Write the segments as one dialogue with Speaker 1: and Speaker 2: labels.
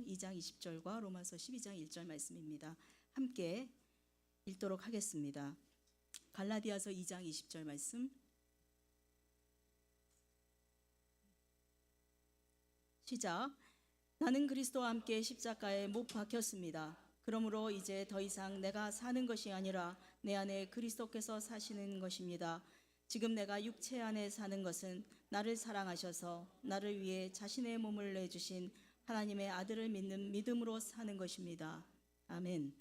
Speaker 1: 2장 20절과 로마서 12장 1절 말씀입니다. 함께 읽도록 하겠습니다. 갈라디아서 2장 20절 말씀 시작. 나는 그리스도와 함께 십자가에 못 박혔습니다. 그러므로 이제 더 이상 내가 사는 것이 아니라 내 안에 그리스도께서 사시는 것입니다. 지금 내가 육체 안에 사는 것은 나를 사랑하셔서 나를 위해 자신의 몸을 내주신 하나님의 아들을 믿는 믿음으로 사는 것입니다. 아멘.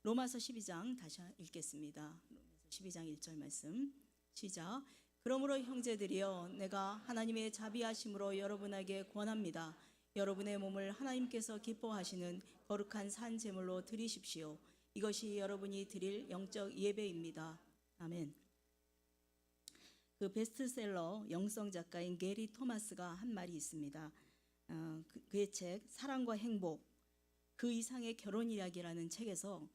Speaker 1: 로마서 12장 다시 읽겠습니다. 로마서 12장 1절 말씀 시작. 그러므로 형제들이여 내가 하나님의 자비하심으로 여러분에게 권합니다. 여러분의 몸을 하나님께서 기뻐하시는 거룩한 산 제물로 드리십시오. 이것이 여러분이 드릴 영적 예배입니다. 아멘. 그 베스트셀러 영성 작가인 게리 토마스가 한 말이 있습니다. 그의 책 사랑과 행복 그 이상의 결혼 이야기라는 책에서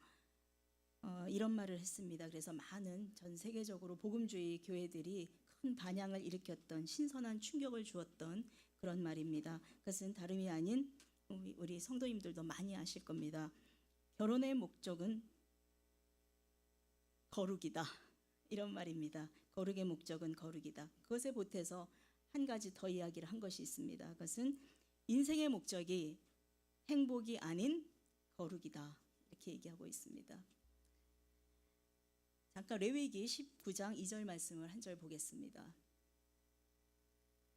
Speaker 1: 이런 말을 했습니다. 그래서 많은 전 세계적으로 복음주의 교회들이 큰 반향을 일으켰던 신선한 충격을 주었던 그런 말입니다. 그것은 다름이 아닌 우리 성도님들도 많이 아실 겁니다. 결혼의 목적은 거룩이다. 이런 말입니다. 거룩의 목적은 거룩이다. 그것에 보태서 한 가지 더 이야기를 한 것이 있습니다. 그것은 인생의 목적이 행복이 아닌 거룩이다. 이렇게 얘기하고 있습니다. 잠깐 레위기 19장 2절 말씀을 한 절 보겠습니다.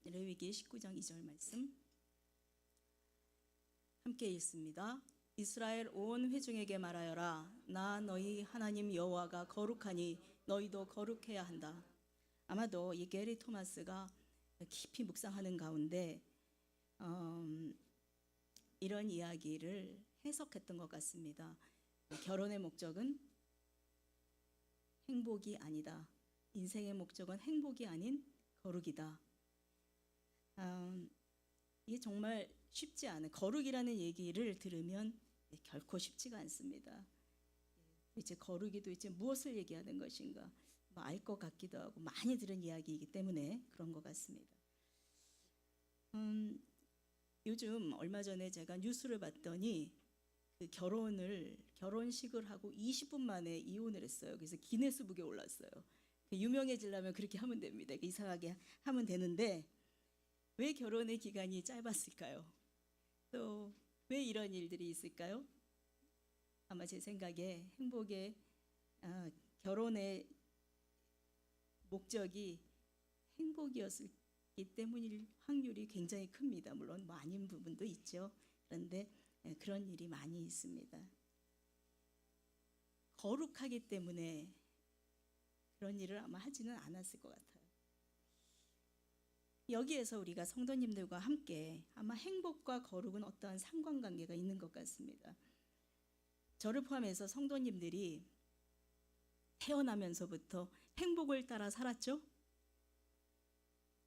Speaker 1: 레위기 19장 2절 말씀 함께 읽습니다. 이스라엘 온 회중에게 말하여라. 나 너희 하나님 여호와가 거룩하니 너희도 거룩해야 한다. 아마도 이 게리 토마스가 깊이 묵상하는 가운데 이런 이야기를 해석했던 것 같습니다. 결혼의 목적은 행복이 아니다. 인생의 목적은 행복이 아닌 거룩이다. 이게 정말 쉽지 않은 거룩이라는 얘기를 들으면 결코 쉽지가 않습니다. 이제 거룩이 도대체 무엇을 얘기하는 것인가 알 것 같기도 하고 많이 들은 이야기이기 때문에 그런 것 같습니다. 요즘 얼마 전에 제가 뉴스를 봤더니 그 결혼식을 하고 20분 만에 이혼을 했어요. 그래서 기네스북에 올랐어요. 유명해지려면 그렇게 하면 됩니다. 이상하게 하면 되는데 왜 결혼의 기간이 짧았을까요? 또 왜 이런 일들이 있을까요? 아마 제 생각에 결혼의 목적이 행복이었기 때문일 확률이 굉장히 큽니다. 물론 아닌 부분도 있죠. 그런데 그런 일이 많이 있습니다. 거룩하기 때문에 그런 일을 아마 하지는 않았을 것 같아요. 여기에서 우리가 성도님들과 함께 아마 행복과 거룩은 어떠한 상관관계가 있는 것 같습니다. 저를 포함해서 성도님들이 태어나면서부터 행복을 따라 살았죠?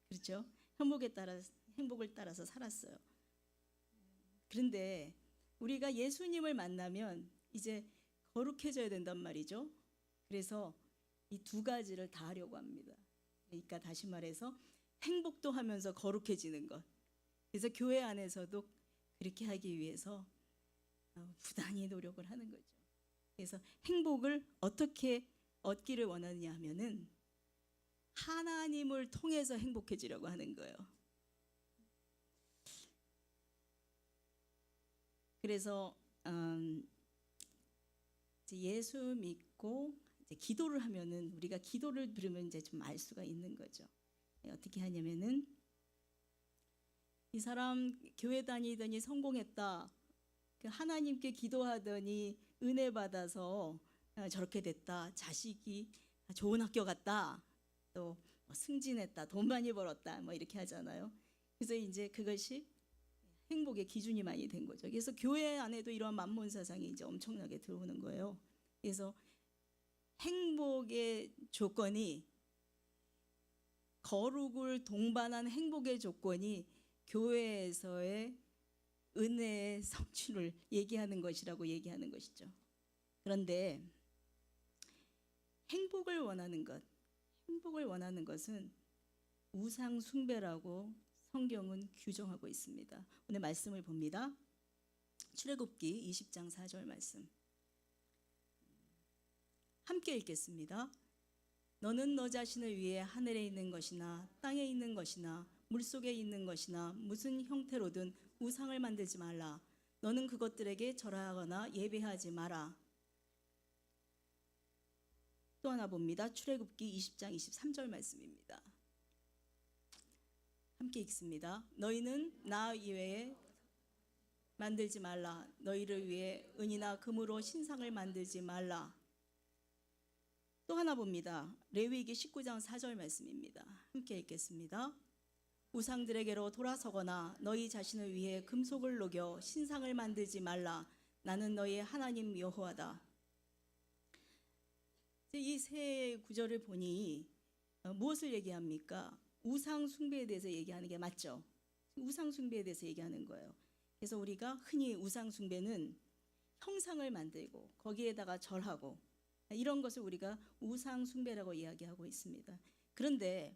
Speaker 1: 그렇죠? 행복을 따라서 살았어요. 그런데 우리가 예수님을 만나면 이제 거룩해져야 된단 말이죠. 그래서 이 두 가지를 다 하려고 합니다. 그러니까 다시 말해서 행복도 하면서 거룩해지는 것. 그래서 교회 안에서도 그렇게 하기 위해서 부단히 노력을 하는 거죠. 그래서 행복을 어떻게 얻기를 원하느냐 하면은 하나님을 통해서 행복해지려고 하는 거예요. 그래서 예수 믿고 이제 기도를 하면은 우리가 기도를 들으면 이제 좀 알 수가 있는 거죠. 어떻게 하냐면은 이 사람 교회 다니더니 성공했다. 하나님께 기도하더니 은혜 받아서 저렇게 됐다. 자식이 좋은 학교 갔다. 또 승진했다. 돈 많이 벌었다. 뭐 이렇게 하잖아요. 그래서 이제 그것이 행복의 기준이 많이 된 거죠. 그래서 교회 안에도 이러한 만몬 사상이 이제 엄청나게 들어오는 거예요. 그래서 행복의 조건이 거룩을 동반한 행복의 조건이 교회에서의 은혜의 성취를 얘기하는 것이라고 얘기하는 것이죠. 그런데 행복을 원하는 것은 우상 숭배라고 성경은 규정하고 있습니다. 오늘 말씀을 봅니다. 출애굽기 20장 4절 말씀 함께 읽겠습니다. 너는 너 자신을 위해 하늘에 있는 것이나 땅에 있는 것이나 물속에 있는 것이나 무슨 형태로든 우상을 만들지 말라. 너는 그것들에게 절하거나 예배하지 마라. 또 하나 봅니다. 출애굽기 20장 23절 말씀입니다. 함께 읽습니다. 너희는 나 이외에 만들지 말라. 너희를 위해 은이나 금으로 신상을 만들지 말라. 또 하나 봅니다. 레위기 19장 4절 말씀입니다. 함께 읽겠습니다. 우상들에게로 돌아서거나 너희 자신을 위해 금속을 녹여 신상을 만들지 말라. 나는 너희의 하나님 여호와다. 이 세 구절을 보니 무엇을 얘기합니까? 우상 숭배에 대해서 얘기하는 게 맞죠? 우상 숭배에 대해서 얘기하는 거예요. 그래서 우리가 흔히 우상 숭배는 형상을 만들고 거기에다가 절하고 이런 것을 우리가 우상 숭배라고 이야기하고 있습니다. 그런데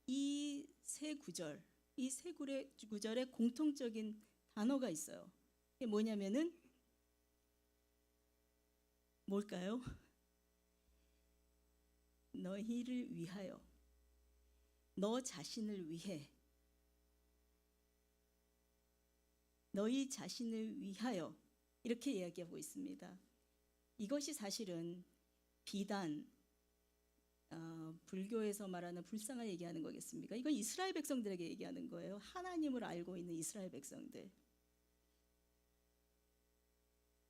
Speaker 1: 이 세 구절, 이 세 구절에 공통적인 단어가 있어요. 그게 뭐냐면은 뭘까요? 너희를 위하여, 너 자신을 위해, 너희 자신을 위하여 이렇게 이야기하고 있습니다. 이것이 사실은 비단 불교에서 말하는 불상을 얘기하는 거겠습니까? 이건 이스라엘 백성들에게 얘기하는 거예요. 하나님을 알고 있는 이스라엘 백성들.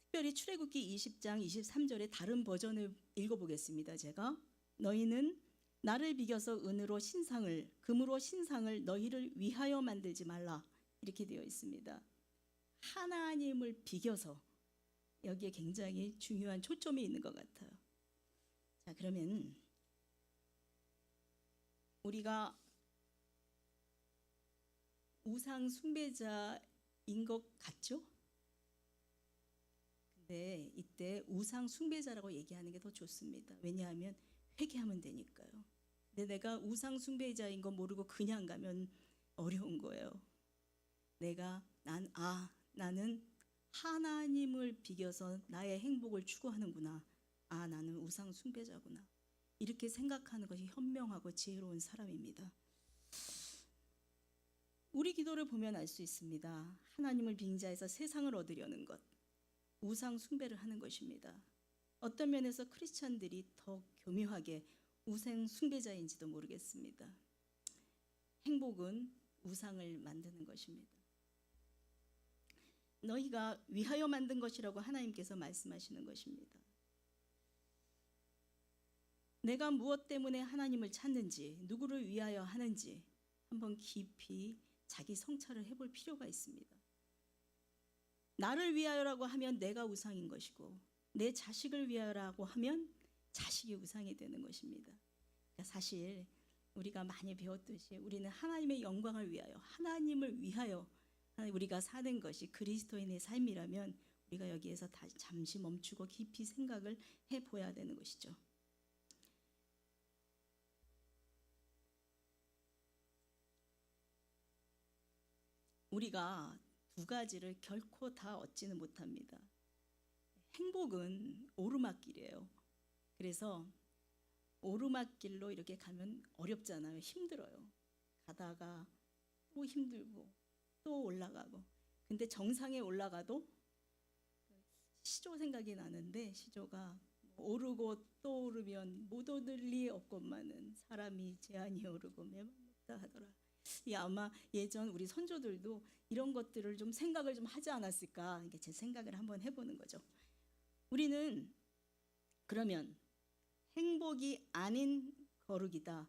Speaker 1: 특별히 출애굽기 20장 23절의 다른 버전을 읽어보겠습니다. 제가 너희는 나를 비겨서 은으로 신상을 금으로 신상을 너희를 위하여 만들지 말라 이렇게 되어 있습니다. 하나님을 비겨서 여기에 굉장히 중요한 초점이 있는 것 같아요. 자, 그러면 우리가 우상 숭배자인 것 같죠? 근데 이때 우상 숭배자라고 얘기하는 게 더 좋습니다. 왜냐하면 회개하면 되니까요. 근데 내가 우상 숭배자인 거 모르고 그냥 가면 어려운 거예요. 나는 하나님을 비겨서 나의 행복을 추구하는구나. 나는 우상 숭배자구나. 이렇게 생각하는 것이 현명하고 지혜로운 사람입니다. 우리 기도를 보면 알 수 있습니다. 하나님을 빙자해서 세상을 얻으려는 것, 우상 숭배를 하는 것입니다. 어떤 면에서 크리스찬들이 더 교묘하게 우상 숭배자인지도 모르겠습니다. 행복은 우상을 만드는 것입니다. 너희가 위하여 만든 것이라고 하나님께서 말씀하시는 것입니다. 내가 무엇 때문에 하나님을 찾는지, 누구를 위하여 하는지 한번 깊이 자기 성찰을 해볼 필요가 있습니다. 나를 위하여라고 하면 내가 우상인 것이고 내 자식을 위하여라고 하면 자식이 우상이 되는 것입니다. 그러니까 사실 우리가 많이 배웠듯이 우리는 하나님의 영광을 위하여, 하나님을 위하여 우리가 사는 것이 그리스도인의 삶이라면 우리가 여기에서 잠시 멈추고 깊이 생각을 해보아야 되는 것이죠. 우리가 두 가지를 결코 다 얻지는 못합니다. 행복은 오르막길이에요. 그래서 오르막길로 이렇게 가면 어렵잖아요. 힘들어요. 가다가 또 힘들고 또 올라가고. 근데 정상에 올라가도 시조 생각이 나는데 시조가 오르고 또 오르면 못 오를 리 없건만은 사람이 제한이 오르고 매만없다 하더라. 아마 예전 우리 선조들도 이런 것들을 좀 생각을 좀 하지 않았을까. 이게 제 생각을 한번 해보는 거죠. 우리는 그러면 행복이 아닌 거룩이다.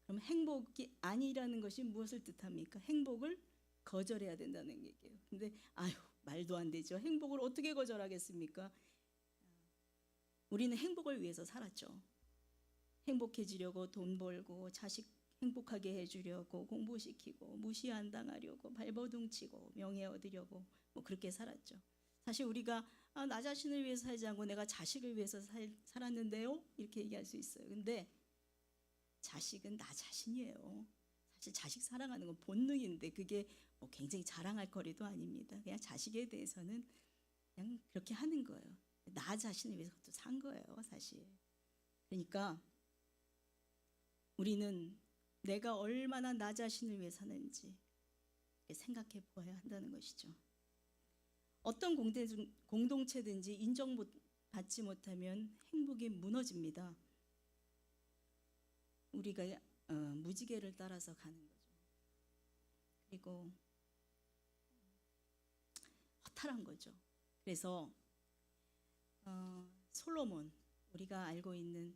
Speaker 1: 그럼 행복이 아니라는 것이 무엇을 뜻합니까? 행복을 거절해야 된다는 얘기예요. 근데 말도 안 되죠. 행복을 어떻게 거절하겠습니까? 우리는 행복을 위해서 살았죠. 행복해지려고 돈 벌고 자식 행복하게 해주려고 공부시키고 무시 안 당하려고 발버둥 치고 명예 얻으려고 그렇게 살았죠. 사실 우리가 나 자신을 위해서 살지 않고 내가 자식을 위해서 살았는데요 이렇게 얘기할 수 있어요. 근데 자식은 나 자신이에요. 사실 자식 사랑하는 건 본능인데 그게 뭐 굉장히 자랑할 거리도 아닙니다. 그냥 자식에 대해서는 그냥 그렇게 하는 거예요. 나 자신을 위해서 또 산 거예요, 사실. 그러니까 우리는 내가 얼마나 나 자신을 위해 사는지 생각해 보아야 한다는 것이죠. 어떤 공동체든지 인정받지 못하면 행복이 무너집니다. 우리가 무지개를 따라서 가는 거죠. 그리고 허탈한 거죠. 그래서 솔로몬, 우리가 알고 있는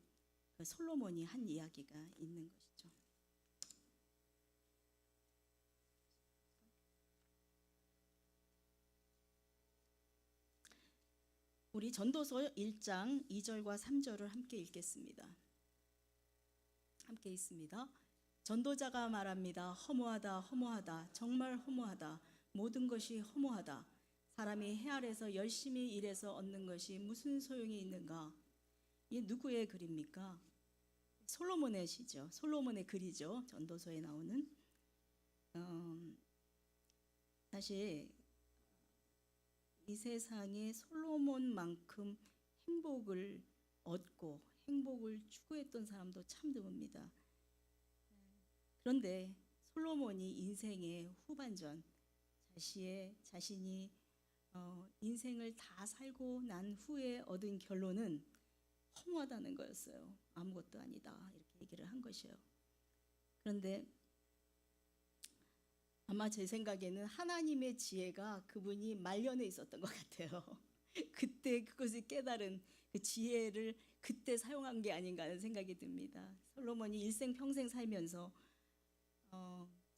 Speaker 1: 그 솔로몬이 한 이야기가 있는 것이죠. 우리 전도서 1장 2절과 3절을 함께 읽겠습니다. 함께 읽습니다. 전도자가 말합니다. 허무하다, 허무하다, 정말 허무하다. 모든 것이 허무하다. 사람이 해 아래서 열심히 일해서 얻는 것이 무슨 소용이 있는가? 이게 누구의 글입니까? 솔로몬의 시죠. 솔로몬의 글이죠. 전도서에 나오는. 사실 이 세상에 솔로몬만큼 행복을 얻고 행복을 추구했던 사람도 참 드뭅니다. 그런데 솔로몬이 인생의 후반전 자신이 인생을 다 살고 난 후에 얻은 결론은 허무하다는 거였어요. 아무것도 아니다 이렇게 얘기를 한 것이에요. 그런데 아마 제 생각에는 하나님의 지혜가 그분이 말년에 있었던 것 같아요. 그때 그것을 깨달은 그 지혜를 그때 사용한 게 아닌가 하는 생각이 듭니다. 솔로몬이 일생평생 살면서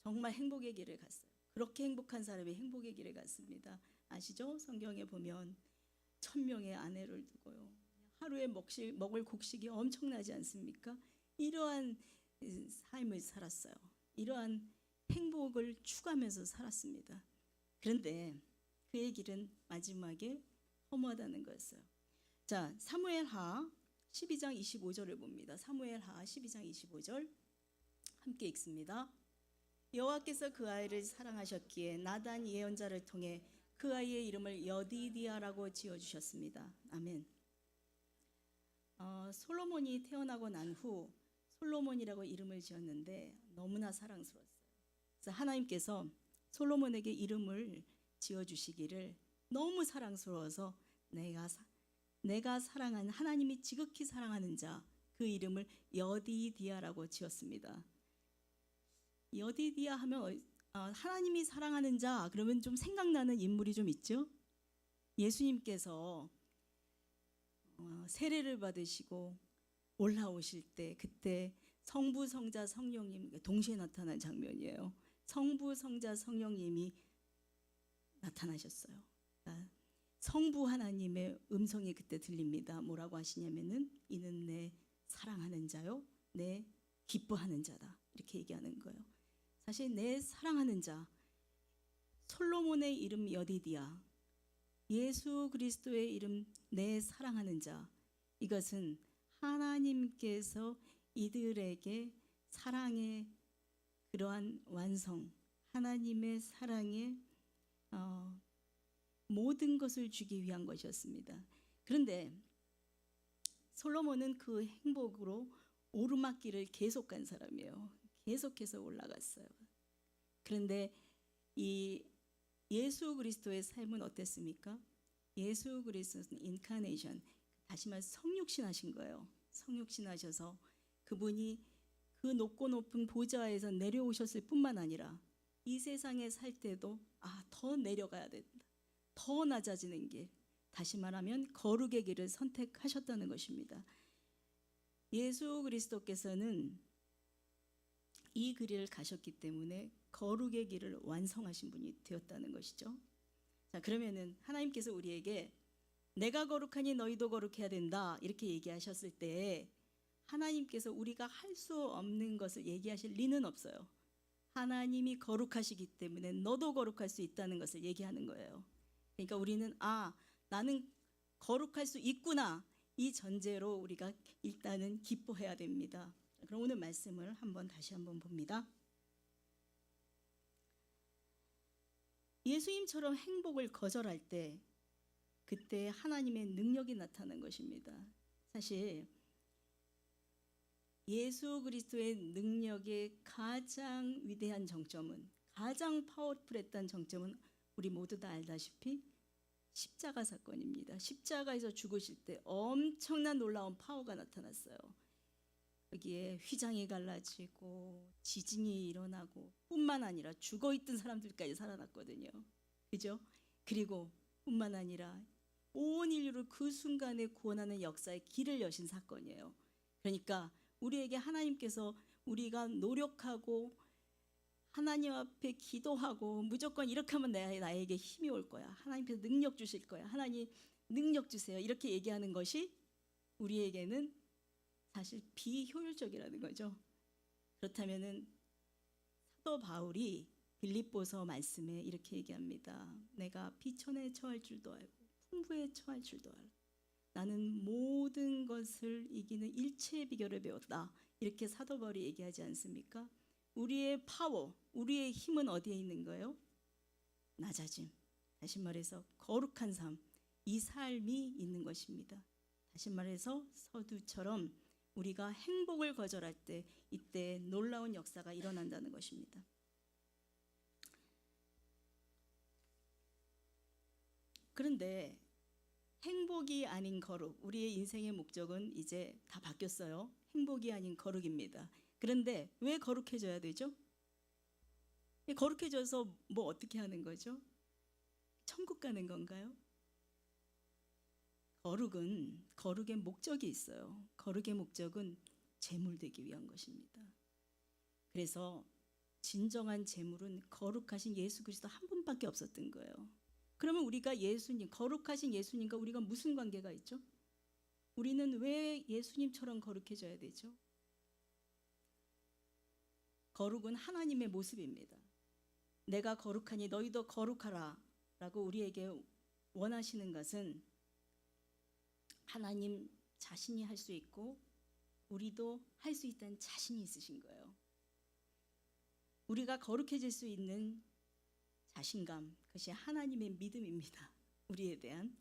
Speaker 1: 정말 행복의 길을 갔어요. 그렇게 행복한 사람이 행복의 길을 갔습니다. 아시죠? 성경에 보면 1000명의 아내를 두고요. 하루에 먹을 곡식이 엄청나지 않습니까? 이러한 삶을 살았어요. 이러한 행복을 추구하면서 살았습니다. 그런데 그의 길은 마지막에 허무하다는 거였어요. 자, 사무엘하 12장 25절을 봅니다. 사무엘하 12장 25절 함께 읽습니다. 여호와께서 그 아이를 사랑하셨기에 나단 예언자를 통해 그 아이의 이름을 여디디아라고 지어주셨습니다. 아멘. 솔로몬이 태어나고 난 후 솔로몬이라고 이름을 지었는데 너무나 사랑스러웠어요. 그래서 하나님께서 솔로몬에게 이름을 지어주시기를 너무 사랑스러워서 내가 사랑하는 하나님이 지극히 사랑하는 자 그 이름을 여디디아라고 지었습니다. 여디디아 하면 하나님이 사랑하는 자 그러면 좀 생각나는 인물이 좀 있죠. 예수님께서 세례를 받으시고 올라오실 때 그때 성부, 성자, 성령님 동시에 나타난 장면이에요. 성부, 성자, 성령님이 나타나셨어요. 그러니까 성부 하나님의 음성이 그때 들립니다. 뭐라고 하시냐면은 이는 내 사랑하는 자요, 내 기뻐하는 자다 이렇게 얘기하는 거예요. 사실 내 사랑하는 자, 솔로몬의 이름 여디디아, 예수 그리스도의 이름 내 사랑하는 자, 이것은 하나님께서 이들에게 사랑의 그러한 완성, 하나님의 사랑의 모든 것을 주기 위한 것이었습니다. 그런데 솔로몬은 그 행복으로 오르막길을 계속 간 사람이에요. 계속해서 올라갔어요. 그런데 이 예수 그리스도의 삶은 어땠습니까? 예수 그리스도는 인카네이션, 다시 말해서 성육신하신 거예요. 성육신하셔서 그분이 그 높고 높은 보좌에서 내려오셨을 뿐만 아니라 이 세상에 살 때도 더 내려가야 된다. 더 낮아지는 길, 다시 말하면 거룩의 길을 선택하셨다는 것입니다. 예수 그리스도께서는 이 길을 가셨기 때문에 거룩의 길을 완성하신 분이 되었다는 것이죠. 자, 그러면은 하나님께서 우리에게 내가 거룩하니 너희도 거룩해야 된다 이렇게 얘기하셨을 때 하나님께서 우리가 할 수 없는 것을 얘기하실 리는 없어요. 하나님이 거룩하시기 때문에 너도 거룩할 수 있다는 것을 얘기하는 거예요. 그러니까 우리는 나는 거룩할 수 있구나 이 전제로 우리가 일단은 기뻐해야 됩니다. 그럼 오늘 말씀을 다시 한번 봅니다. 예수님처럼 행복을 거절할 때 그때 하나님의 능력이 나타난 것입니다. 사실 예수 그리스도의 능력의 가장 위대한 정점은, 가장 파워풀했던 정점은 우리 모두 다 알다시피 십자가 사건입니다. 십자가에서 죽으실 때 엄청난 놀라운 파워가 나타났어요. 여기에 휘장이 갈라지고 지진이 일어나고 뿐만 아니라 죽어있던 사람들까지 살아났거든요. 그죠? 그리고 뿐만 아니라 온 인류를 그 순간에 구원하는 역사의 길을 여신 사건이에요. 그러니까 우리에게 하나님께서 우리가 노력하고 하나님 앞에 기도하고 무조건 이렇게 하면 나에게 힘이 올 거야, 하나님께서 능력 주실 거야, 하나님 능력 주세요, 이렇게 얘기하는 것이 우리에게는 사실 비효율적이라는 거죠. 그렇다면은 사도 바울이 빌립보서 말씀에 이렇게 얘기합니다. 내가 비천에 처할 줄도 알고 풍부에 처할 줄도 알고 나는 모든 것을 이기는 일체의 비결을 배웠다. 이렇게 사도 바울이 얘기하지 않습니까? 우리의 파워, 우리의 힘은 어디에 있는 거예요? 낮아짐, 다시 말해서 거룩한 삶, 이 삶이 있는 것입니다. 다시 말해서 서두처럼 우리가 행복을 거절할 때 이때 놀라운 역사가 일어난다는 것입니다. 그런데 행복이 아닌 거룩, 우리의 인생의 목적은 이제 다 바뀌었어요. 행복이 아닌 거룩입니다. 그런데 왜 거룩해져야 되죠? 거룩해져서 뭐 어떻게 하는 거죠? 천국 가는 건가요? 거룩의 목적이 있어요. 거룩의 목적은 제물 되기 위한 것입니다. 그래서 진정한 제물은 거룩하신 예수 그리스도 한 분밖에 없었던 거예요. 그러면 우리가 예수님, 거룩하신 예수님과 우리가 무슨 관계가 있죠? 우리는 왜 예수님처럼 거룩해져야 되죠? 거룩은 하나님의 모습입니다. 내가 거룩하니 너희도 거룩하라 라고 우리에게 원하시는 것은 하나님 자신이 할 수 있고 우리도 할 수 있다는 자신이 있으신 거예요. 우리가 거룩해질 수 있는 자신감, 그것이 하나님의 믿음입니다. 우리에 대한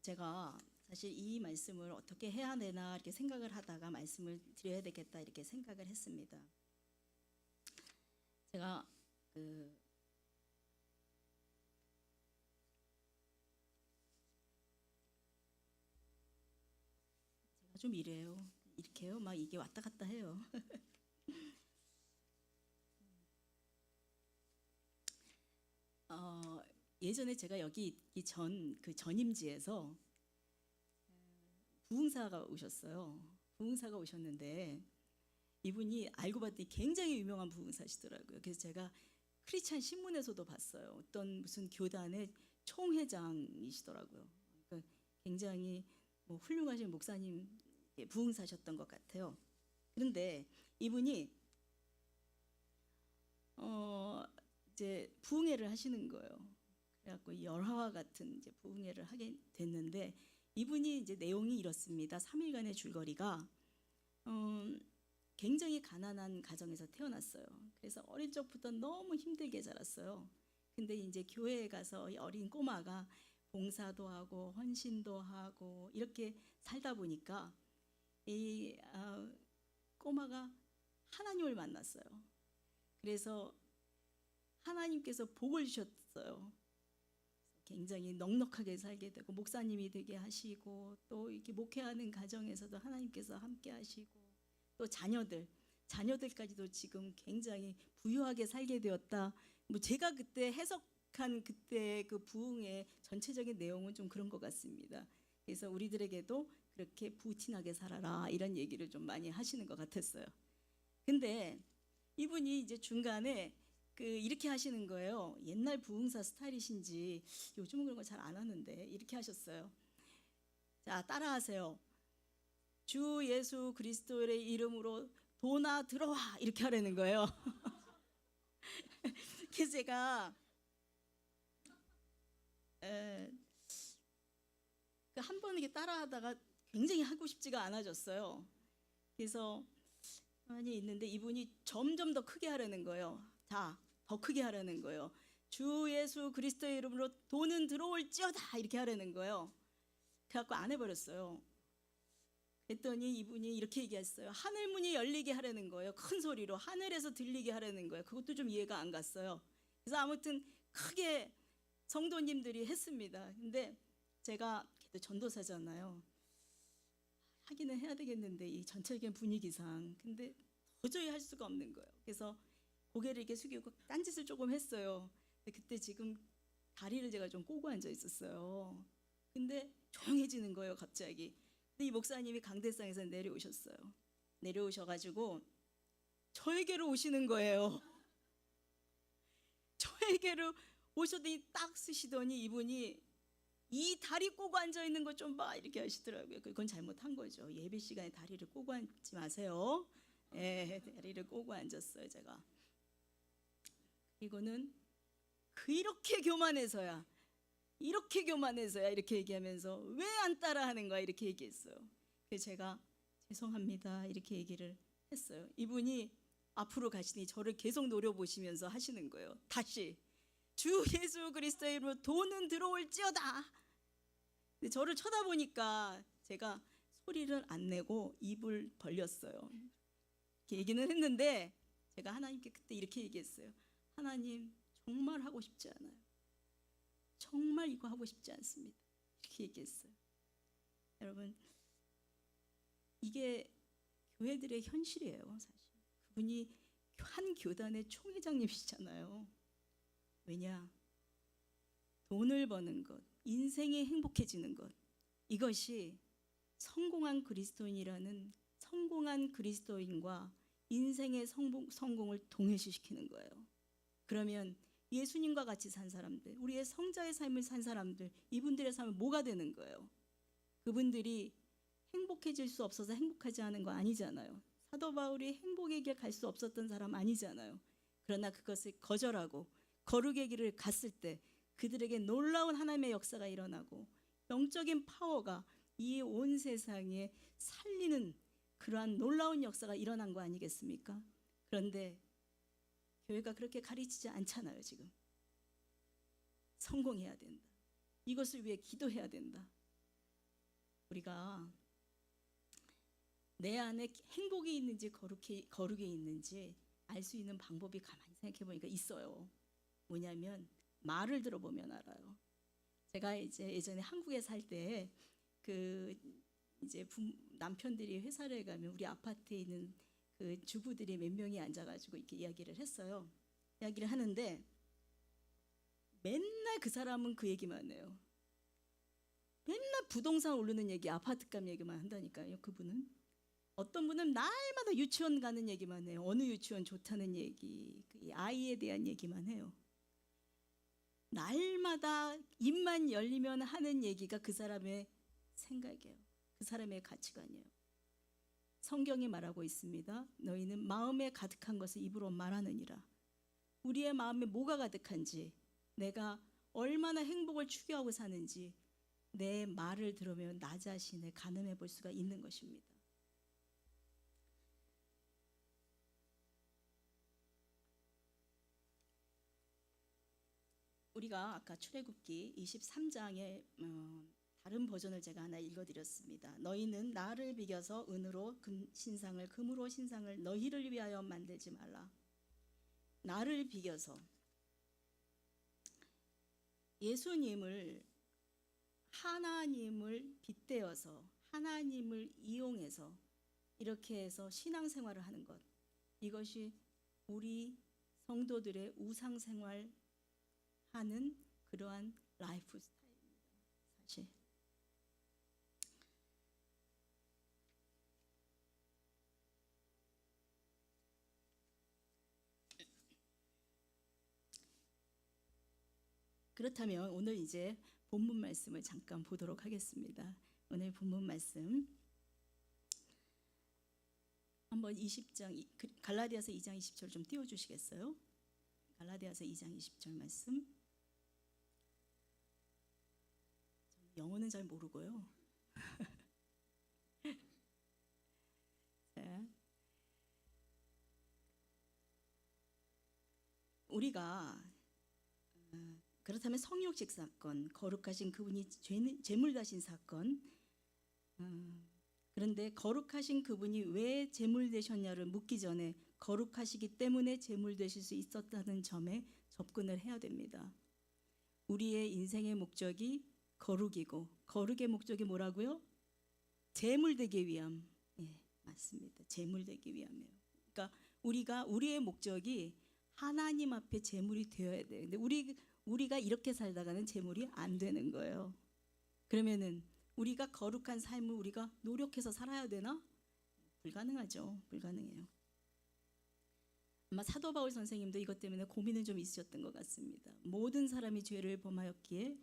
Speaker 1: 제가 사실 이 말씀을 어떻게 해야 되나 이렇게 생각을 하다가 말씀을 드려야 되겠다 이렇게 생각을 했습니다. 제가 좀 이래요. 이렇게요. 막 이게 왔다 갔다 해요. 예전에 제가 여기 있기 전 그 전임지에서 부흥사가 오셨어요. 부흥사가 오셨는데 이분이 알고 봤더니 굉장히 유명한 부흥사시더라고요. 그래서 제가 크리스찬 신문에서도 봤어요. 어떤 무슨 교단의 총회장이시더라고요. 그러니까 굉장히 뭐 훌륭하신 목사님 부흥사셨던 것 같아요. 그런데 이분이 이제 부흥회를 하시는 거예요. 그래갖고 열화와 같은 이제 부흥회를 하게 됐는데 이분이 이제 내용이 이렇습니다. 3일간의 줄거리가 굉장히 가난한 가정에서 태어났어요. 그래서 어릴 적부터 너무 힘들게 자랐어요. 근데 이제 교회에 가서 어린 꼬마가 봉사도 하고 헌신도 하고 이렇게 살다 보니까 이 꼬마가 하나님을 만났어요. 그래서 하나님께서 복을 주셨어요. 굉장히 넉넉하게 살게 되고 목사님이 되게 하시고 또 이렇게 목회하는 가정에서도 하나님께서 함께 하시고 또 자녀들까지도 지금 굉장히 부유하게 살게 되었다. 뭐 제가 그때 해석한 그때 그 부흥의 전체적인 내용은 좀 그런 것 같습니다. 그래서 우리들에게도 그렇게 부티나게 살아라 이런 얘기를 좀 많이 하시는 것 같았어요. 근데 이분이 이제 중간에 이렇게 하시는 거예요. 옛날 부흥사 스타일이신지 요즘은 그런 거 잘 안 하는데 이렇게 하셨어요. 자, 따라하세요. 주 예수 그리스도의 이름으로 도나 들어와 이렇게 하라는 거예요. 그래서 제가 한 번 이렇게 따라하다가 굉장히 하고 싶지가 않아졌어요. 그래서 가만히 있는데 이분이 점점 더 크게 하려는 거예요. 더 크게 하려는 거예요. 주 예수 그리스도의 이름으로 돈은 들어올지어다 이렇게 하려는 거예요. 그래갖고 안 해버렸어요. 그랬더니 이분이 이렇게 얘기했어요. 하늘 문이 열리게 하려는 거예요. 큰 소리로 하늘에서 들리게 하려는 거예요. 그것도 좀 이해가 안 갔어요. 그래서 아무튼 크게 성도님들이 했습니다. 근데 제가 그래도 전도사잖아요. 하기는 해야 되겠는데 이 전체적인 분위기상 근데 도저히 할 수가 없는 거예요. 그래서 고개를 이렇게 숙이고 딴짓을 조금 했어요. 근데 그때 지금 다리를 제가 좀 꼬고 앉아 있었어요. 근데 조용해지는 거예요, 갑자기. 근데 이 목사님이 강대상에서 내려오셨어요. 내려오셔가지고 저에게로 오시는 거예요. 저에게로 오셨더니 딱 쓰시더니 이분이 이 다리 꼬고 앉아 있는 거 좀 봐 이렇게 하시더라고요. 그건 잘못한 거죠. 예배 시간에 다리를 꼬고 앉지 마세요. 예, 다리를 꼬고 앉았어요, 제가. 이거는 이렇게 교만해서야 이렇게 얘기하면서 왜 안 따라하는 거야 이렇게 얘기했어요. 그래서 제가 죄송합니다 이렇게 얘기를 했어요. 이분이 앞으로 가시니 저를 계속 노려보시면서 하시는 거예요. 다시 주 예수 그리스도의 이름으로 돈은 들어올지어다. 근데 저를 쳐다보니까 제가 소리를 안 내고 입을 벌렸어요. 이렇게 얘기는 했는데 제가 하나님께 그때 이렇게 얘기했어요. 하나님 정말 하고 싶지 않아요. 정말 이거 하고 싶지 않습니다. 이렇게 얘기했어요. 여러분 이게 교회들의 현실이에요. 사실 그분이 한 교단의 총회장님이시잖아요. 왜냐? 돈을 버는 것, 인생이 행복해지는 것, 이것이 성공한 그리스도인이라는 성공한 그리스도인과 인생의 성공을 동일시시키는 거예요. 그러면 예수님과 같이 산 사람들, 우리의 성자의 삶을 산 사람들, 이분들의 삶은 뭐가 되는 거예요? 그분들이 행복해질 수 없어서 행복하지 않은 거 아니잖아요. 사도 바울이 행복의 길 갈 수 없었던 사람 아니잖아요. 그러나 그것을 거절하고 거룩의 길을 갔을 때 그들에게 놀라운 하나님의 역사가 일어나고 영적인 파워가 이 온 세상에 살리는 그러한 놀라운 역사가 일어난 거 아니겠습니까? 그런데 교회가 그렇게 가르치지 않잖아요. 지금 성공해야 된다. 이것을 위해 기도해야 된다. 우리가 내 안에 행복이 있는지 거룩이 있는지 알 수 있는 방법이 가만히 생각해 보니까 있어요. 뭐냐면 말을 들어보면 알아요. 제가 이제 예전에 한국에 살 때 그 이제 남편들이 회사를 가면 우리 아파트에 있는 그 주부들이 몇 명이 앉아가지고 이렇게 이야기를 했어요. 이야기를 하는데 맨날 그 사람은 그 얘기만 해요. 맨날 부동산 오르는 얘기, 아파트값 얘기만 한다니까요. 그분은. 어떤 분은 날마다 유치원 가는 얘기만 해요. 어느 유치원 좋다는 얘기, 그 아이에 대한 얘기만 해요. 날마다 입만 열리면 하는 얘기가 그 사람의 생각이에요. 그 사람의 가치관이에요. 성경이 말하고 있습니다. 너희는 마음에 가득한 것을 입으로 말하느니라. 우리의 마음에 뭐가 가득한지, 내가 얼마나 행복을 추구하고 사는지 내 말을 들으면 나 자신을 가늠해 볼 수가 있는 것입니다. 우리가 아까 출애굽기 23장의 다른 버전을 제가 하나 읽어드렸습니다. 너희는 나를 비겨서 은으로 신상을, 금으로 신상을 너희를 위하여 만들지 말라. 나를 비겨서 예수님을 하나님을 빗대어서 하나님을 이용해서 이렇게 해서 신앙생활을 하는 것, 이것이 우리 성도들의 우상생활 하는 그러한 라이프 스타일입니다. 사실 그렇다면 오늘 이제 본문 말씀을 잠깐 보도록 하겠습니다. 오늘 본문 말씀 한번 20장 갈라디아서 2장 20절 좀 띄워 주시겠어요? 갈라디아서 2장 20절 말씀. 영어는 잘 모르고요. 우리가 그렇다면 성육식 사건, 거룩하신 그분이 제물 다신 사건, 그런데 거룩하신 그분이 왜 제물 되셨냐를 묻기 전에 거룩하시기 때문에 제물 되실 수 있었다는 점에 접근을 해야 됩니다. 우리의 인생의 목적이 거룩이고 거룩의 목적이 뭐라고요? 제물 되기 위함. 예, 맞습니다. 제물 되기 위함이에요. 그러니까 우리의 목적이 하나님 앞에 제물이 되어야 돼요. 근데 우리가 이렇게 살다가는 제물이 안 되는 거예요. 그러면은 우리가 거룩한 삶을 우리가 노력해서 살아야 되나? 불가능하죠. 불가능해요. 아마 사도 바울 선생님도 이것 때문에 고민은 좀 있으셨던 것 같습니다. 모든 사람이 죄를 범하였기에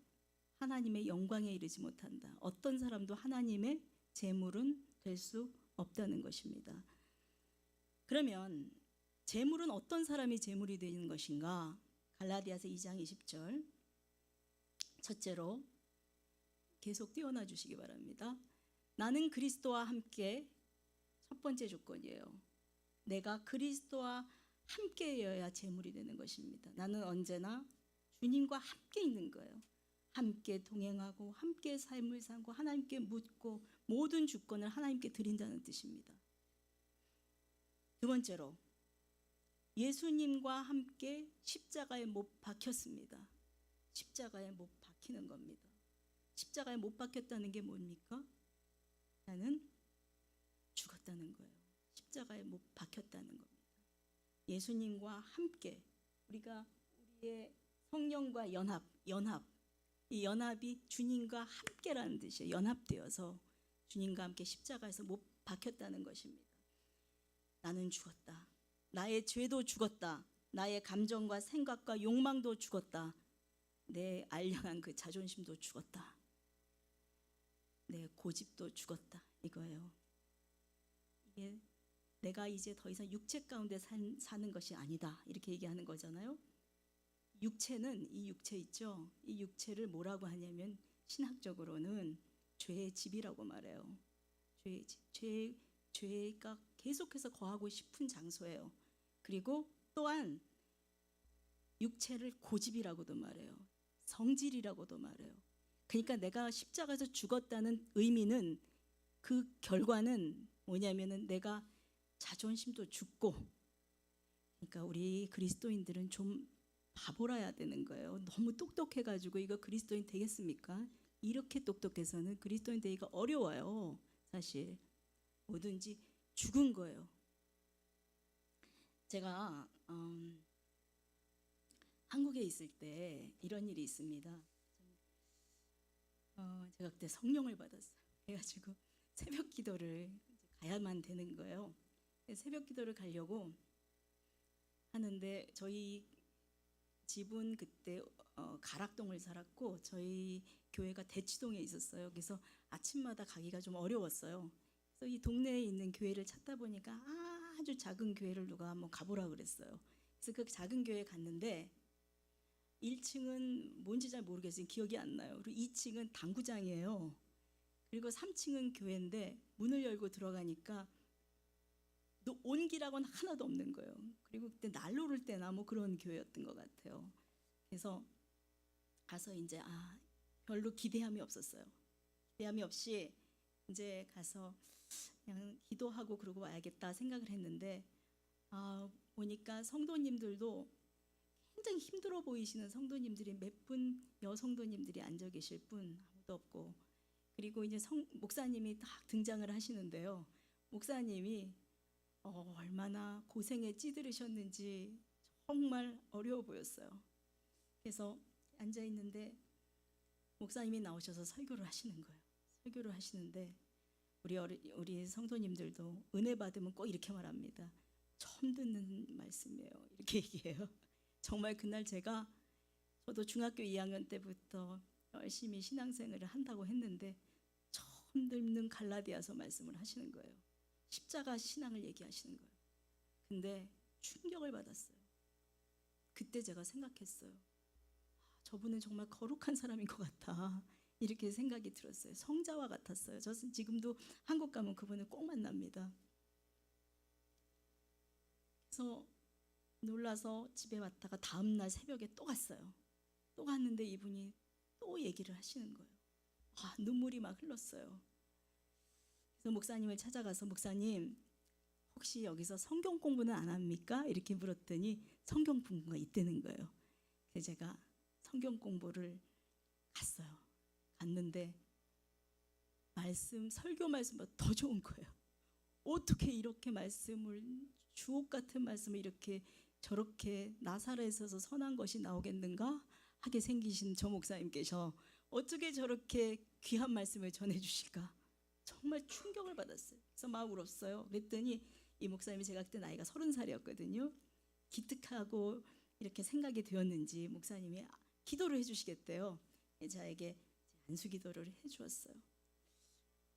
Speaker 1: 하나님의 영광에 이르지 못한다. 어떤 사람도 하나님의 제물은 될 수 없다는 것입니다. 그러면 제물은 어떤 사람이 제물이 되는 것인가? 갈라디아서 2장 20절 첫째로 계속 띄워놔 주시기 바랍니다. 나는 그리스도와 함께, 첫 번째 조건이에요. 내가 그리스도와 함께여야 제물이 되는 것입니다. 나는 언제나 주님과 함께 있는 거예요. 함께 동행하고 함께 삶을 살고 하나님께 묻고 모든 주권을 하나님께 드린다는 뜻입니다. 두 번째로 예수님과 함께 십자가에 못 박혔습니다. 십자가에 못 박히는 겁니다. 십자가에 못 박혔다는 게 뭡니까? 나는 죽었다는 거예요. 십자가에 못 박혔다는 겁니다. 예수님과 함께 우리의 성령과 연합, 이 연합이 주님과 함께라는 뜻이에요. 연합되어서 주님과 함께 십자가에서 못 박혔다는 것입니다. 나는 죽었다. 나의 죄도 죽었다. 나의 감정과 생각과 욕망도 죽었다. 내 알량한 그 자존심도 죽었다. 내 고집도 죽었다. 이거예요. 이게 내가 이제 더 이상 육체 가운데 사는 것이 아니다. 이렇게 얘기하는 거잖아요. 육체는 이 육체 있죠. 이 육체를 뭐라고 하냐면 신학적으로는 죄의 집이라고 말해요. 죄의 집. 죄가 계속해서 거하고 싶은 장소예요. 그리고 또한 육체를 고집이라고도 말해요. 성질이라고도 말해요. 그러니까 내가 십자가에서 죽었다는 의미는 그 결과는 뭐냐면은 내가 자존심도 죽고, 그러니까 우리 그리스도인들은 좀 바보라야 되는 거예요. 너무 똑똑해가지고 이거 그리스도인 되겠습니까? 이렇게 똑똑해서는 그리스도인 되기가 어려워요. 사실 뭐든지 죽은 거예요. 제가 한국에 있을 때 이런 일이 있습니다. 제가 그때 성령을 받았어요. 그래가지고 새벽 기도를 가야만 되는 거예요. 새벽 기도를 가려고 하는데 저희 집은 그때 가락동을 살았고 저희 교회가 대치동에 있었어요. 그래서 아침마다 가기가 좀 어려웠어요. 그래서 이 동네에 있는 교회를 찾다 보니까 아주 작은 교회를 누가 한번 가보라 그랬어요. 그래서 그 작은 교회에 갔는데 1층은 뭔지 잘 모르겠어요. 기억이 안 나요. 그리고 2층은 당구장이에요. 그리고 3층은 교회인데 문을 열고 들어가니까 온기라고는 하나도 없는 거예요. 그리고 그때 날 오를 때나 뭐 그런 교회였던 것 같아요. 그래서 가서 이제 별로 기대함이 없었어요. 기대함이 없이 이제 가서 그냥 기도하고 그러고 와야겠다 생각을 했는데 보니까 성도님들도 굉장히 힘들어 보이시는 성도님들이 몇 분 여성도님들이 앉아 계실 분 아무도 없고, 그리고 이제 목사님이 딱 등장을 하시는데요. 목사님이 얼마나 고생에 찌들으셨는지 정말 어려워 보였어요. 그래서 앉아 있는데 목사님이 나오셔서 설교를 하시는 거예요. 설교를 하시는데 우리 성도님들도 은혜 받으면 꼭 이렇게 말합니다. 처음 듣는 말씀이에요. 이렇게 얘기해요. 정말 그날 저도 중학교 2학년 때부터 열심히 신앙생활을 한다고 했는데 처음 듣는 갈라디아서 말씀을 하시는 거예요. 십자가 신앙을 얘기하시는 거예요. 근데 충격을 받았어요. 그때 제가 생각했어요. 저분은 정말 거룩한 사람인 것 같아. 이렇게 생각이 들었어요. 성자와 같았어요. 저는 지금도 한국 가면 그분을 꼭 만납니다. 그래서 놀라서 집에 왔다가 다음 날 새벽에 또 갔어요. 또 갔는데 이분이 또 얘기를 하시는 거예요. 눈물이 막 흘렀어요. 그래서 목사님을 찾아가서 목사님 혹시 여기서 성경 공부는 안 합니까? 이렇게 물었더니 성경 공부가 있다는 거예요. 그래서 제가 성경 공부를 갔어요. 갔는데 설교 말씀보다 더 좋은 거예요. 어떻게 이렇게 말씀을 주옥 같은 말씀을 이렇게 저렇게 나사렛에서 선한 것이 나오겠는가 하게 생기신 저 목사님께서 어떻게 저렇게 귀한 말씀을 전해주실까 정말 충격을 받았어요. 그래서 막 울었어요. 그랬더니 이 목사님이 제가 그때 나이가 30살이었거든요. 기특하고 이렇게 생각이 되었는지 목사님이 기도를 해주시겠대요. 저에게 안수 기도를 해주었어요.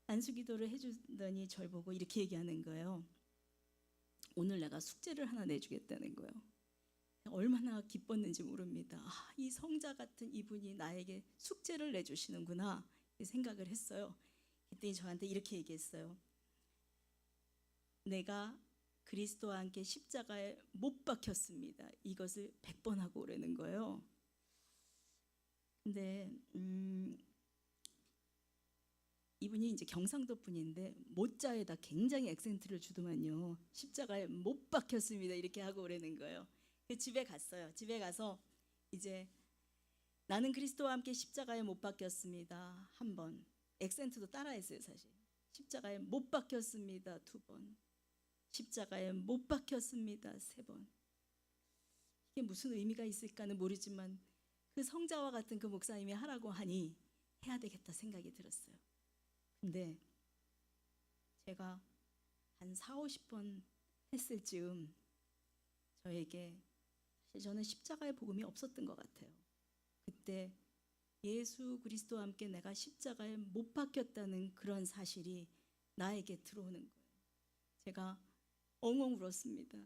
Speaker 1: 안수 기도를 해주더니 절 보고 이렇게 얘기하는 거예요. 오늘 내가 숙제를 하나 내주겠다는 거예요. 얼마나 기뻤는지 모릅니다. 이 성자 같은 이분이 나에게 숙제를 내주시는구나 생각을 했어요. 그때 저한테 이렇게 얘기했어요. 내가 그리스도와 함께 십자가에 못 박혔습니다. 이것을 100번 하고 오라는 거예요. 근데 이분이 이제 경상도 분인데 못자에다 굉장히 액센트를 주더만요. 십자가에 못 박혔습니다. 이렇게 하고 오라는 거예요. 집에 갔어요. 집에 가서 이제 나는 그리스도와 함께 십자가에 못 박혔습니다. 한 번. 액센트도 따라했어요, 사실. 십자가에 못 박혔습니다. 2번. 십자가에 못 박혔습니다. 3번. 이게 무슨 의미가 있을까는 모르지만 그 성자와 같은 그 목사님이 하라고 하니 해야 되겠다 생각이 들었어요. 근데 제가 한 40-50번 했을 즈음 저에게 사실 저는 십자가의 복음이 없었던 것 같아요. 그때 예수 그리스도와 함께 내가 십자가에 못 박혔다는 그런 사실이 나에게 들어오는 거예요. 제가 엉엉 울었습니다.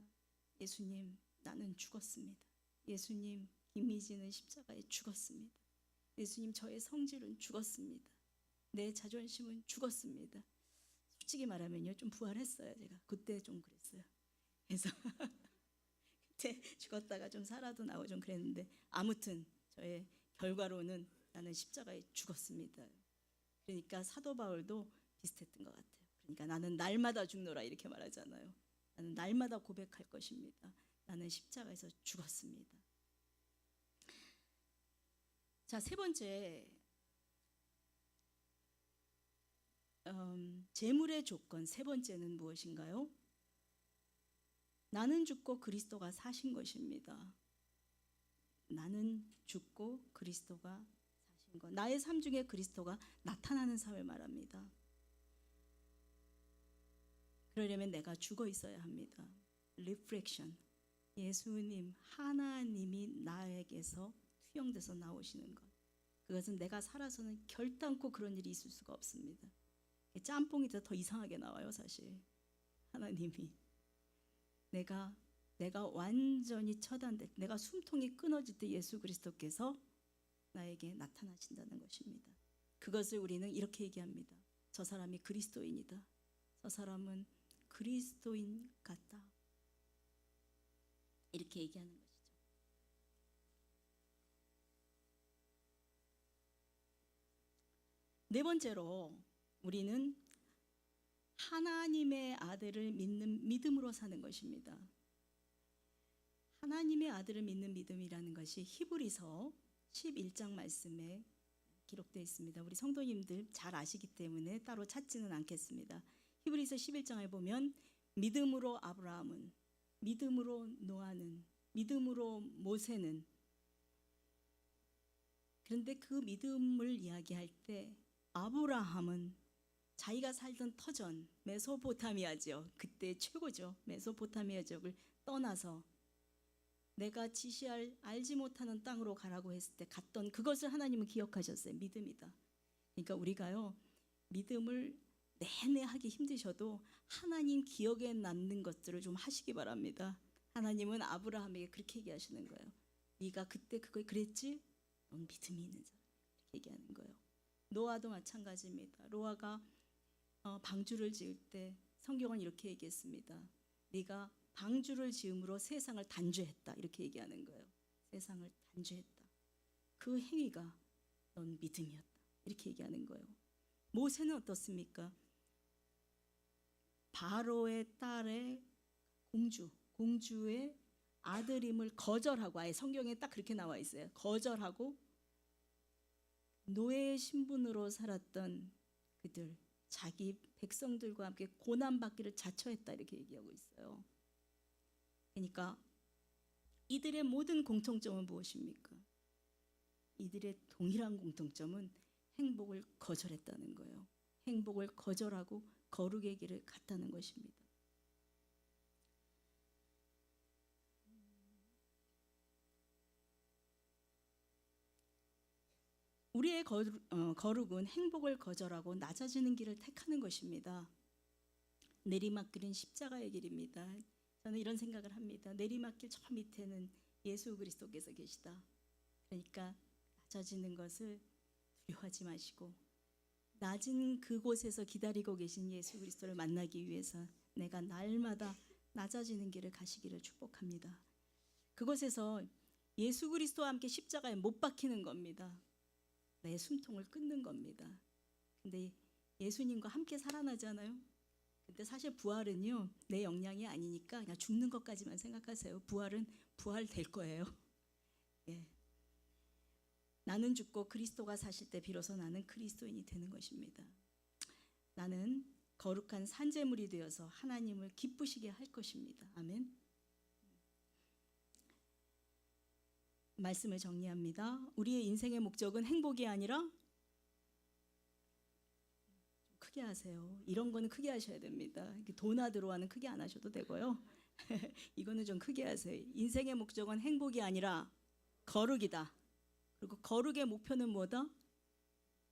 Speaker 1: 예수님, 나는 죽었습니다. 예수님, 김미진은 십자가에 죽었습니다. 예수님, 저의 성질은 죽었습니다. 내 자존심은 죽었습니다. 솔직히 말하면요, 좀 부활했어요. 제가 그때 좀 그랬어요. 그래서 그때 죽었다가 좀 살아도 나오고 좀 그랬는데 아무튼 저의 결과로는 나는 십자가에 죽었습니다. 그러니까 사도 바울도 비슷했던 것 같아요. 그러니까 나는 날마다 죽노라 이렇게 말하잖아요. 나는 날마다 고백할 것입니다. 나는 십자가에서 죽었습니다. 자, 세 번째, 재물의 조건 세 번째는 무엇인가요? 나는 죽고 그리스도가 사신 것입니다. 나는 죽고 그리스도가 사신 것. 나의 삶 중에 그리스도가 나타나는 삶을 말합니다. 그러려면 내가 죽어 있어야 합니다. 리프렉션. 예수님, 하나님이 나에게서 투영돼서 나오시는 것. 그것은 내가 살아서는 결단코 그런 일이 있을 수가 없습니다. 짬뽕이 더 이상하게 나와요, 사실. 하나님이 내가 완전히 처단될 때, 내가 숨통이 끊어질 때 예수 그리스도께서 나에게 나타나신다는 것입니다. 그것을 우리는 이렇게 얘기합니다. 저 사람이 그리스도인이다. 저 사람은 그리스도인 같다. 이렇게 얘기하는 것이죠. 네 번째로 우리는 하나님의 아들을 믿는 믿음으로 사는 것입니다. 하나님의 아들을 믿는 믿음이라는 것이 히브리서 11장 말씀에 기록되어 있습니다. 우리 성도님들 잘 아시기 때문에 따로 찾지는 않겠습니다. 히브리서 11장을 보면 믿음으로 아브라함은, 믿음으로 노아는, 믿음으로 모세는, 그런데 그 믿음을 이야기할 때 아브라함은 자기가 살던 터전 메소포타미아죠. 그때 최고죠. 메소포타미아 지역을 떠나서 내가 지시할 알지 못하는 땅으로 가라고 했을 때 갔던 그것을 하나님은 기억하셨어요. 믿음이다. 그러니까 우리가요, 믿음을 내내 하기 힘드셔도 하나님 기억에 남는 것들을 좀 하시기 바랍니다. 하나님은 아브라함에게 그렇게 얘기하시는 거예요. 네가 그때 그걸 그랬지? 넌 믿음이 있는 사람. 이렇게 얘기하는 거예요. 노아도 마찬가지입니다. 노아가 방주를 지을 때 성경은 이렇게 얘기했습니다. 네가 방주를 지음으로 세상을 단죄했다. 이렇게 얘기하는 거예요. 세상을 단죄했다. 그 행위가 넌 믿음이었다. 이렇게 얘기하는 거예요. 모세는 어떻습니까? 바로의 딸의 공주의 아들임을 거절하고, 아예 성경에 딱 그렇게 나와 있어요. 거절하고 노예의 신분으로 살았던 그들, 자기 백성들과 함께 고난받기를 자처했다. 이렇게 얘기하고 있어요. 그러니까 이들의 모든 공통점은 무엇입니까? 이들의 동일한 공통점은 행복을 거절했다는 거예요. 행복을 거절하고 거룩의 길을 갔다는 것입니다. 우리의 거룩은 행복을 거절하고 낮아지는 길을 택하는 것입니다. 내리막길은 십자가의 길입니다. 저는 이런 생각을 합니다. 내리막길 저 밑에는 예수 그리스도께서 계시다. 그러니까 낮아지는 것을 두려워하지 마시고 낮은 그곳에서 기다리고 계신 예수 그리스도를 만나기 위해서 내가 날마다 낮아지는 길을 가시기를 축복합니다. 그곳에서 예수 그리스도와 함께 십자가에 못 박히는 겁니다. 내 숨통을 끊는 겁니다. 근데 예수님과 함께 살아나잖아요. 근데 사실 부활은요, 내 역량이 아니니까 그냥 죽는 것까지만 생각하세요. 부활은 부활될 거예요. 예. 나는 죽고 그리스도가 사실 때 비로소 나는 그리스도인이 되는 것입니다. 나는 거룩한 산제물이 되어서 하나님을 기쁘시게 할 것입니다. 아멘. 말씀을 정리합니다. 우리의 인생의 목적은 행복이 아니라, 크게 하세요. 이런 거는 크게 하셔야 됩니다. 도나드로와는 크게 안 하셔도 되고요. 이거는 좀 크게 하세요. 인생의 목적은 행복이 아니라 거룩이다. 그리고 거룩의 목표는 뭐다?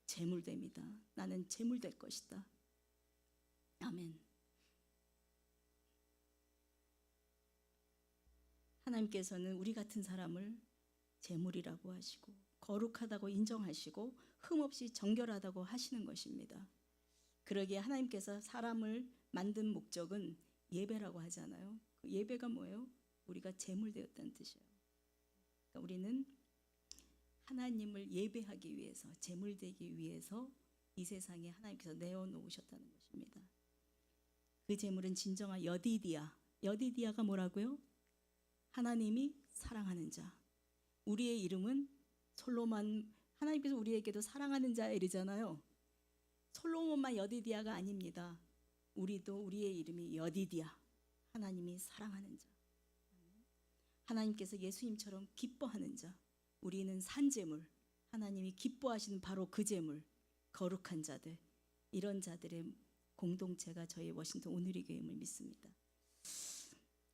Speaker 1: 재물됩니다. 나는 재물될 것이다. 아멘. 하나님께서는 우리 같은 사람을 재물이라고 하시고 거룩하다고 인정하시고 흠없이 정결하다고 하시는 것입니다. 그러기에 하나님께서 사람을 만든 목적은 예배라고 하잖아요. 그 예배가 뭐예요? 우리가 재물되었다는 뜻이에요. 그러니까 우리는 하나님을 예배하기 위해서, 재물되기 위해서 이 세상에 하나님께서 내어놓으셨다는 것입니다. 그 재물은 진정한 여디디아. 여디디아가 뭐라고요? 하나님이 사랑하는 자. 우리의 이름은 솔로몬, 하나님께서 우리에게도 사랑하는 자 이러잖아요. 솔로몬만 여디디아가 아닙니다. 우리도 우리의 이름이 여디디아, 하나님이 사랑하는 자. 하나님께서 예수님처럼 기뻐하는 자. 우리는 산재물, 하나님이 기뻐하시는 바로 그 재물, 거룩한 자들, 이런 자들의 공동체가 저희 워싱턴 오누리 교회임을 믿습니다.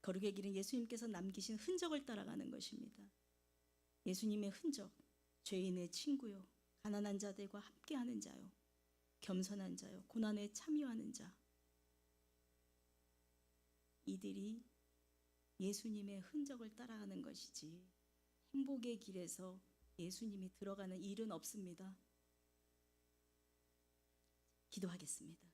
Speaker 1: 거룩의 길은 예수님께서 남기신 흔적을 따라가는 것입니다. 예수님의 흔적, 죄인의 친구요, 가난한 자들과 함께하는 자요, 겸손한 자요, 고난에 참여하는 자, 이들이 예수님의 흔적을 따라가는 것이지 행복의 길에서 예수님이 들어가는 일은 없습니다. 기도하겠습니다.